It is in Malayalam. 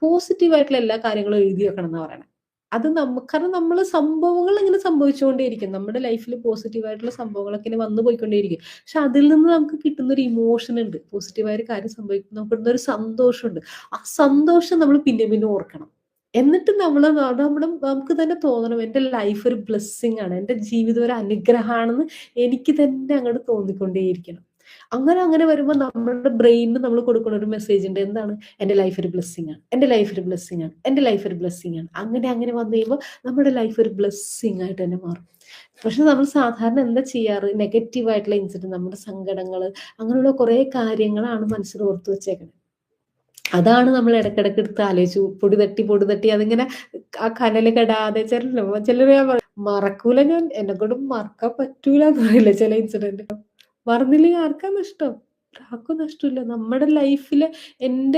പോസിറ്റീവ് ആയിട്ടുള്ള എല്ലാ കാര്യങ്ങളും എഴുതി വെക്കണം എന്നാ പറയണേ. അത് കാരണം നമ്മള് സംഭവങ്ങൾ ഇങ്ങനെ സംഭവിച്ചുകൊണ്ടേയിരിക്കും. നമ്മുടെ ലൈഫിൽ പോസിറ്റീവ് ആയിട്ടുള്ള സംഭവങ്ങളൊക്കെ ഇങ്ങനെ വന്നു പോയിക്കൊണ്ടേയിരിക്കും. പക്ഷെ അതിൽ നിന്ന് നമുക്ക് കിട്ടുന്ന ഒരു ഇമോഷൻ ഉണ്ട്. പോസിറ്റീവായ ഒരു കാര്യം സംഭവിക്കുമ്പോൾ നമുക്ക് കിട്ടുന്ന ഒരു സന്തോഷമുണ്ട്. ആ സന്തോഷം നമ്മൾ പിന്നെ പിന്നെ ഓർക്കണം. എന്നിട്ട് നമുക്ക് തന്നെ തോന്നണം എന്റെ ലൈഫ് ഒരു ബ്ലെസ്സിങ് ആണ്. എന്റെ ജീവിതം ഒരു അനുഗ്രഹമാണെന്ന് എനിക്ക് തന്നെ അങ്ങോട്ട് തോന്നിക്കൊണ്ടേയിരിക്കണം. അങ്ങനെ വരുമ്പോൾ നമ്മുടെ ബ്രെയിനിന് നമ്മൾ കൊടുക്കുന്ന ഒരു മെസ്സേജ് ഉണ്ട്. എന്താണ്? എന്റെ ലൈഫ് ഒരു ബ്ലെസ്സിങ് ആണ്. എന്റെ ലൈഫ് ഒരു ബ്ലെസ്സിങ് ആണ്. എന്റെ ലൈഫ് ഒരു ബ്ലെസ്സിങ് ആണ്. അങ്ങനെ വന്നു കഴിയുമ്പോൾ നമ്മുടെ ലൈഫ് ഒരു ബ്ലെസ്സിങ് ആയിട്ട് തന്നെ മാറും. പക്ഷെ നമ്മൾ സാധാരണ എന്താ ചെയ്യാറ്? നെഗറ്റീവ് ആയിട്ടുള്ള ഇൻസിഡന്റ്, നമ്മുടെ സങ്കടങ്ങള്, അങ്ങനെയുള്ള കുറെ കാര്യങ്ങളാണ് മനസ്സിൽ ഓർത്ത് വെച്ചേക്കുന്നത്. അതാണ് നമ്മൾ ഇടയ്ക്കിടയ്ക്ക് എടുത്ത് ആലോചിച്ചു പൊടി തട്ടി അതിങ്ങനെ ആ കനല് കെടാതെ ചിലര് ഞാൻ മറക്കൂല, ഞാൻ എന്നെ കൊണ്ട് മറക്കാൻ പറ്റൂല എന്ന് പറയില്ല ചില ഇൻസിഡന്റ്. മറന്നില്ലെങ്കിൽ ആർക്കാ നഷ്ടം? ആർക്കും നഷ്ടമില്ല. നമ്മുടെ ലൈഫില് എന്റെ